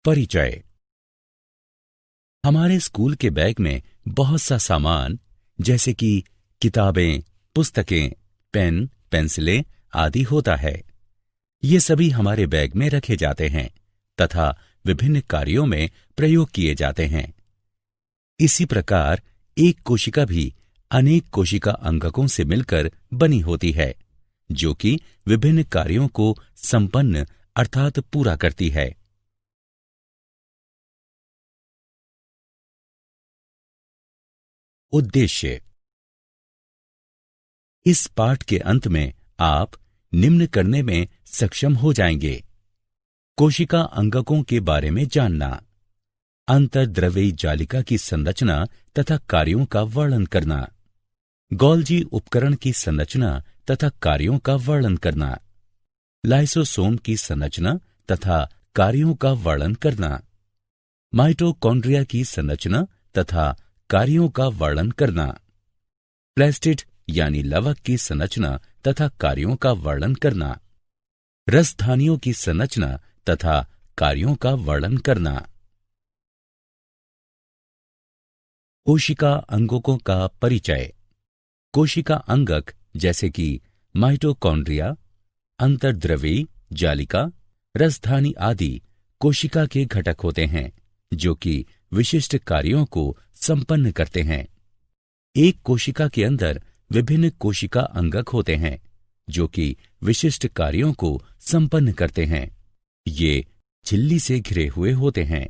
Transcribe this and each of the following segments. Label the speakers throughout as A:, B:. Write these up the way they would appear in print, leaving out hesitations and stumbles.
A: परिचय। हमारे स्कूल के बैग में बहुत सा सामान जैसे कि किताबें, पुस्तकें, पेन, पेंसिलें आदि होता है। ये सभी हमारे बैग में रखे जाते हैं तथा विभिन्न कार्यों में प्रयोग किए जाते हैं। इसी प्रकार एक कोशिका भी अनेक कोशिका अंगकों से मिलकर बनी होती है, जो कि विभिन्न कार्यों को संपन्न अर्थात पूरा करती है। उद्देश्य। इस पाठ के अंत में आप निम्न करने में सक्षम हो जाएंगे: कोशिका अंगकों के बारे में जानना, अंतर्द्रव्यी जालिका की संरचना तथा कार्यों का वर्णन करना, गोल्जी उपकरण की संरचना तथा कार्यों का वर्णन करना, लाइसोसोम की संरचना तथा कार्यों का वर्णन करना, माइटोकॉन्ड्रिया की संरचना तथा कार्यों का वर्णन करना, प्लास्टिड यानी लवक की संरचना तथा कार्यों का वर्णन करना, रसधानियों की संरचना तथा कार्यों का वर्णन करना। कोशिका अंगकों का परिचय। कोशिका अंगक जैसे कि माइटोकॉन्ड्रिया, अंतर्द्रव्यी जालिका, रसधानी आदि कोशिका के घटक होते हैं, जो कि विशिष्ट कार्यों को संपन्न करते हैं। एक कोशिका के अंदर विभिन्न कोशिका अंगक होते हैं, जो कि विशिष्ट कार्यों को संपन्न करते हैं। ये झिल्ली से घिरे हुए होते हैं।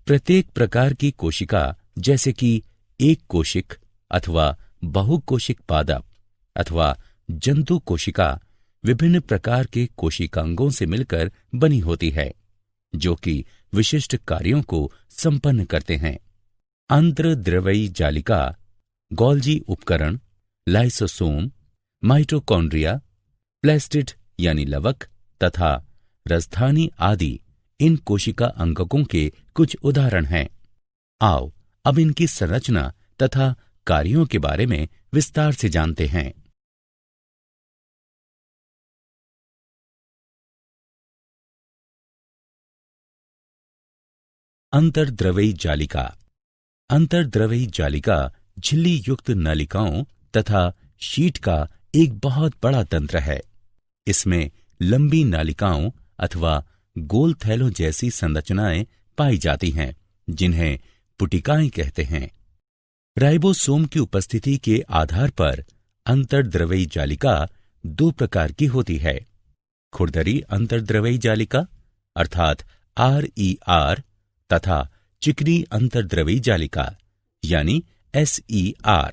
A: प्रत्येक प्रकार की कोशिका जैसे कि एक कोशिक अथवा बहुकोशिक पादप अथवा जंतु कोशिका विभिन्न प्रकार के कोशिकांगों से मिलकर बनी होती है, जो कि विशिष्ट कार्यों को संपन्न करते हैं। अंतर्द्रव्यी जालिका, गोल्जी उपकरण, लाइसोसोम, माइटोकॉन्ड्रिया, प्लास्टिड यानी लवक तथा रसधानी आदि इन कोशिका अंगकों के कुछ उदाहरण हैं। आओ अब इनकी संरचना तथा कार्यों के बारे में विस्तार से जानते हैं। अंतर्द्रव्यी जालिका। अंतर्द्रव्यी जालिका झिल्ली युक्त नलिकाओं तथा शीट का एक बहुत बड़ा तंत्र है। इसमें लंबी नालिकाओं अथवा गोल थैलों जैसी संरचनाएं पाई जाती हैं, जिन्हें पुटिकाएं कहते हैं। राइबोसोम की उपस्थिति के आधार पर अंतर्द्रव्यी जालिका दो प्रकार की होती है: खुरदरी अंतर्द्रव्यी जालिका अर्थात RER तथा चिकनी अंतर्द्रव्यी जालिका यानी SER।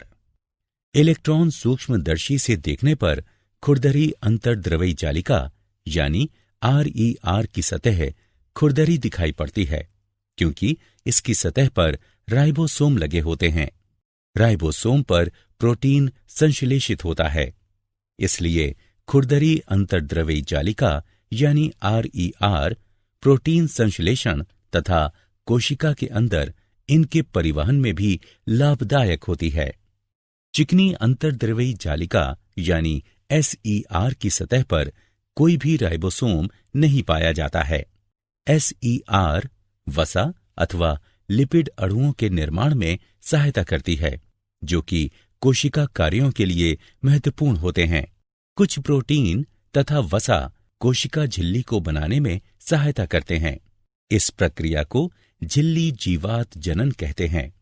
A: इलेक्ट्रॉन सूक्ष्मदर्शी से देखने पर खुरदरी अंतर्द्रव्यी जालिका यानी RER की सतह खुरदरी दिखाई पड़ती है, क्योंकि इसकी सतह पर राइबोसोम लगे होते हैं। राइबोसोम पर प्रोटीन संश्लेषित होता है, इसलिए खुरदरी अंतर्द्रव्यी जालिका यानी RER प्रोटीन संश्लेषण तथा कोशिका के अंदर इनके परिवहन में भी लाभदायक होती है। चिकनी अंतर्द्रव्यी जालिका यानी SER की सतह पर कोई भी राइबोसोम नहीं पाया जाता है। SER वसा अथवा लिपिड अणुओं के निर्माण में सहायता करती है, जो कि कोशिका कार्यों के लिए महत्वपूर्ण होते हैं। कुछ प्रोटीन तथा वसा कोशिका झिल्ली को बनाने में सहायता करते हैं। इस प्रक्रिया को झिल्ली जीवात जनन कहते हैं।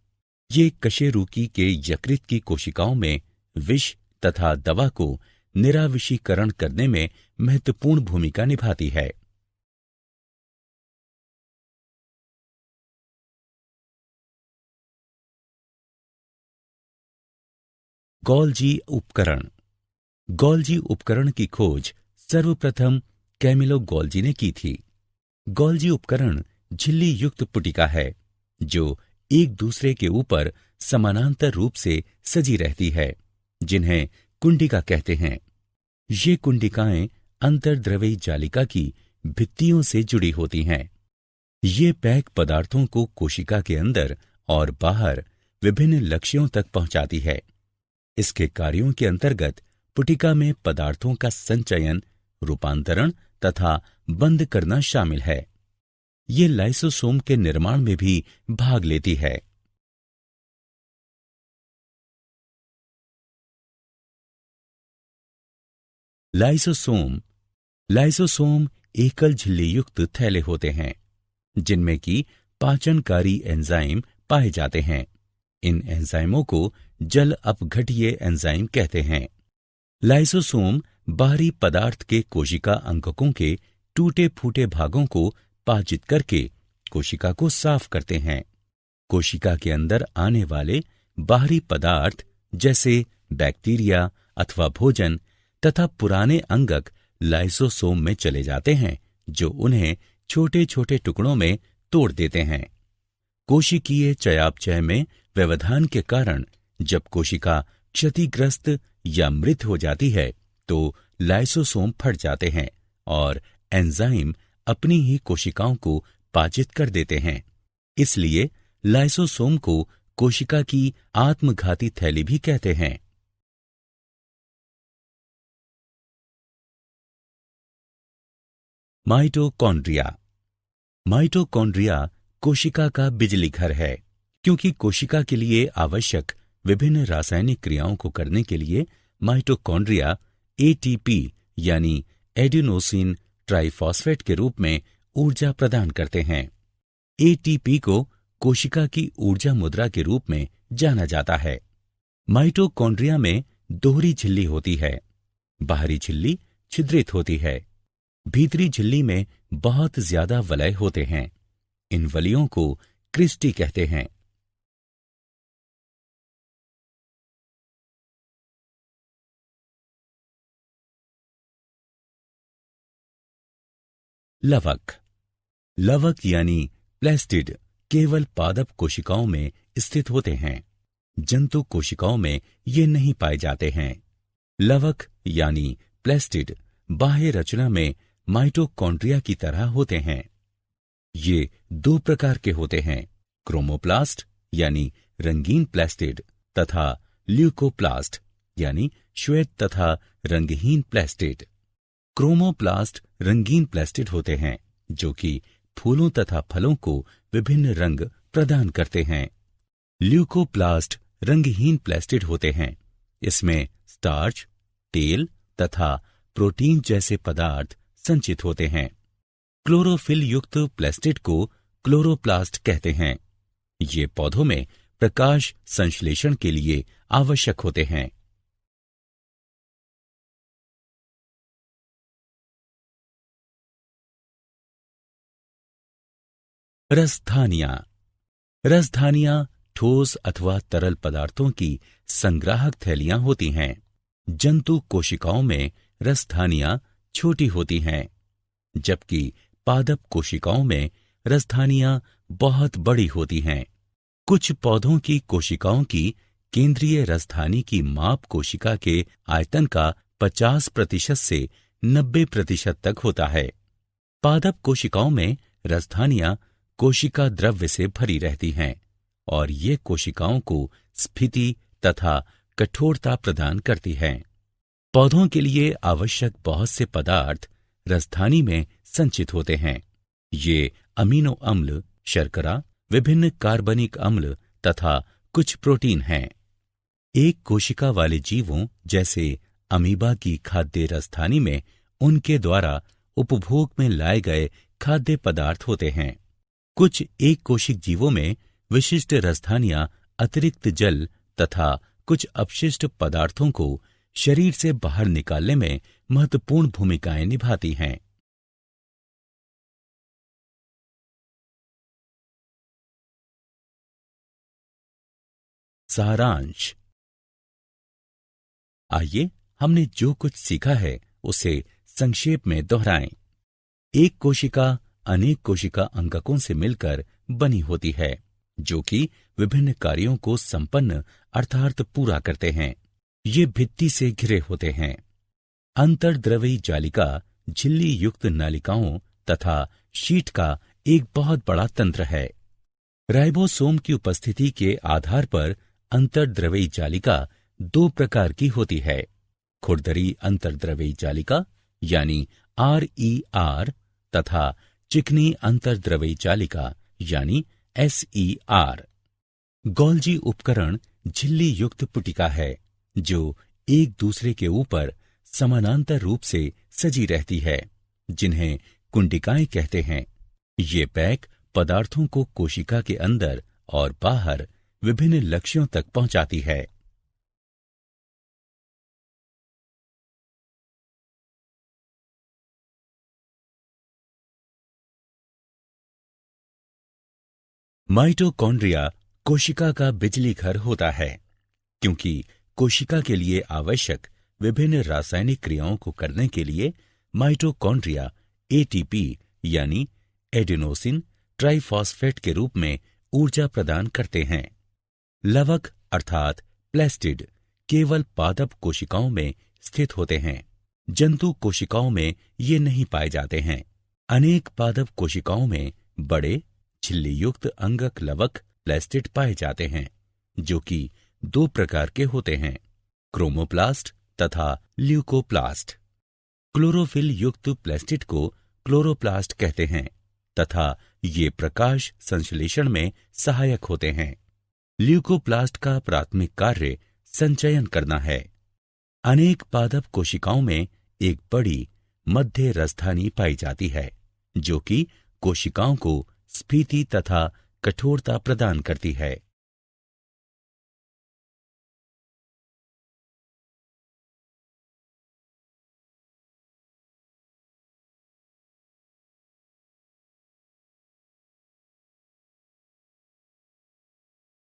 A: ये कशेरुकी के यकृत की कोशिकाओं में विष तथा दवा को निराविषीकरण करने में महत्वपूर्ण भूमिका निभाती है। गोल्जी उपकरण। गोल्जी उपकरण की खोज सर्वप्रथम कैमिलो गोल्जी ने की थी। गोल्जी उपकरण झिल्ली युक्त पुटिका है, जो एक दूसरे के ऊपर समानांतर रूप से सजी रहती है, जिन्हें कुंडिका कहते हैं। ये कुंडिकाएं अंतर्द्रव्यी जालिका की भित्तियों से जुड़ी होती हैं। ये पैक पदार्थों को कोशिका के अंदर और बाहर विभिन्न लक्ष्यों तक पहुंचाती है। इसके कार्यों के अंतर्गत पुटिका में पदार्थों का संचयन, रूपांतरण तथा बंद करना शामिल है। ये लाइसोसोम के निर्माण में भी भाग लेती है। लाइसोसोम एकल झिल्ली युक्त थैले होते हैं जिनमें कि पाचनकारी एंजाइम पाए जाते हैं। इन एंजाइमों को जल अपघट्य एंजाइम कहते हैं। लाइसोसोम बाहरी पदार्थ के कोशिका अंगकों के टूटे फूटे भागों को पाचित करके कोशिका को साफ करते हैं। कोशिका के अंदर आने वाले बाहरी पदार्थ जैसे बैक्टीरिया अथवा भोजन तथा पुराने अंगक लाइसोसोम में चले जाते हैं, जो उन्हें छोटे छोटे टुकड़ों में तोड़ देते हैं। कोशिकीय चयापचय में व्यवधान के कारण जब कोशिका क्षतिग्रस्त या मृत हो जाती है तो लाइसोसोम फट जाते हैं और एंजाइम अपनी ही कोशिकाओं को पाचित कर देते हैं। इसलिए लाइसोसोम को कोशिका की आत्मघाती थैली भी कहते हैं। माइटोकॉन्ड्रिया कोशिका का बिजली घर है, क्योंकि कोशिका के लिए आवश्यक विभिन्न रासायनिक क्रियाओं को करने के लिए माइटोकॉन्ड्रिया एटीपी यानी एडिनोसिन ट्राइफॉस्फेट के रूप में ऊर्जा प्रदान करते हैं। एटीपी को कोशिका की ऊर्जा मुद्रा के रूप में जाना जाता है। माइटोकॉन्ड्रिया में दोहरी झिल्ली होती है। बाहरी झिल्ली छिद्रित होती है। भीतरी झिल्ली में बहुत ज्यादा वलय होते हैं। इन वलयों को क्रिस्टी कहते हैं। लवक यानी प्लेस्टिड केवल पादप कोशिकाओं में स्थित होते हैं। जंतु कोशिकाओं में ये नहीं पाए जाते हैं। लवक यानी प्लेस्टिड बाह्य रचना में माइटोकॉन्ड्रिया की तरह होते हैं। ये दो प्रकार के होते हैं, क्रोमोप्लास्ट यानी रंगीन प्लेस्टिड तथा ल्यूकोप्लास्ट यानी श्वेत तथा रंगहीन प्लेस्टिड। क्रोमोप्लास्ट रंगीन प्लेस्टिड होते हैं जो कि फूलों तथा फलों को विभिन्न रंग प्रदान करते हैं। ल्यूकोप्लास्ट रंगहीन प्लेस्टिड होते हैं। इसमें स्टार्च, तेल तथा प्रोटीन जैसे पदार्थ संचित होते हैं। क्लोरोफिल युक्त प्लेस्टिड को क्लोरोप्लास्ट कहते हैं। ये पौधों में प्रकाश संश्लेषण के लिए आवश्यक होते हैं। रसधानियां ठोस अथवा तरल पदार्थों की संग्राहक थैलियां होती हैं। जंतु कोशिकाओं में रसधानियां छोटी होती हैं, जबकि पादप कोशिकाओं में रसधानियां बहुत बड़ी होती हैं। कुछ पौधों की कोशिकाओं की केंद्रीय रसधानी की माप कोशिका के आयतन का 50% से 90% तक होता है। पादप कोशिकाओं में रसधानियां कोशिका द्रव्य से भरी रहती हैं और ये कोशिकाओं को स्फीति तथा कठोरता प्रदान करती हैं। पौधों के लिए आवश्यक बहुत से पदार्थ रसधानी में संचित होते हैं। ये अमीनो अम्ल, शर्करा, विभिन्न कार्बनिक अम्ल तथा कुछ प्रोटीन हैं। एक कोशिका वाले जीवों जैसे अमीबा की खाद्य रसधानी में उनके द्वारा उपभोग में लाए गए खाद्य पदार्थ होते हैं। कुछ एक कोशिक जीवों में विशिष्ट रसधानियां अतिरिक्त जल तथा कुछ अपशिष्ट पदार्थों को शरीर से बाहर निकालने में महत्वपूर्ण भूमिकाएं निभाती हैं। सारांश। आइए हमने जो कुछ सीखा है उसे संक्षेप में दोहराएं। एक कोशिका अनेक कोशिका अंगकों से मिलकर बनी होती है, जो कि विभिन्न कार्यों को संपन्न अर्थात पूरा करते हैं। ये भित्ति से घिरे होते हैं। अंतर्द्रवी जालिका झिल्ली युक्त नालिकाओं तथा शीट का एक बहुत बड़ा तंत्र है। राइबोसोम की उपस्थिति के आधार पर अंतर्द्रवी जालिका दो प्रकार की होती है, खुरदरी अंतर्द्रवी जालिका यानी RER तथा चिकनी अंतर्द्रवई जालिका यानी SER। गोल्जी उपकरण झिल्ली युक्त पुटिका है जो एक दूसरे के ऊपर समानांतर रूप से सजी रहती है, जिन्हें कुंडिकाएं कहते हैं। ये पैक पदार्थों को कोशिका के अंदर और बाहर विभिन्न लक्ष्यों तक पहुंचाती है। माइटोकॉन्ड्रिया कोशिका का बिजली घर होता है, क्योंकि कोशिका के लिए आवश्यक विभिन्न रासायनिक क्रियाओं को करने के लिए माइटोकॉन्ड्रिया ATP यानी एडेनोसिन ट्राइफॉस्फेट के रूप में ऊर्जा प्रदान करते हैं। लवक अर्थात प्लेस्टिड केवल पादप कोशिकाओं में स्थित होते हैं। जंतु कोशिकाओं में ये नहीं पाए जाते हैं। अनेक पादप कोशिकाओं में बड़े झिल्ली युक्त अंगक लवक प्लेस्टिड पाए जाते हैं, जो कि दो प्रकार के होते हैं, क्रोमोप्लास्ट तथा ल्यूकोप्लास्ट। क्लोरोफिल युक्त प्लेस्टिड को क्लोरोप्लास्ट कहते हैं तथा ये प्रकाश संश्लेषण में सहायक होते हैं। ल्यूकोप्लास्ट का प्राथमिक कार्य संचयन करना है। अनेक पादप कोशिकाओं में एक बड़ी मध्य रसधानी पाई जाती है, जो कि कोशिकाओं को स्फीति तथा कठोरता प्रदान करती है।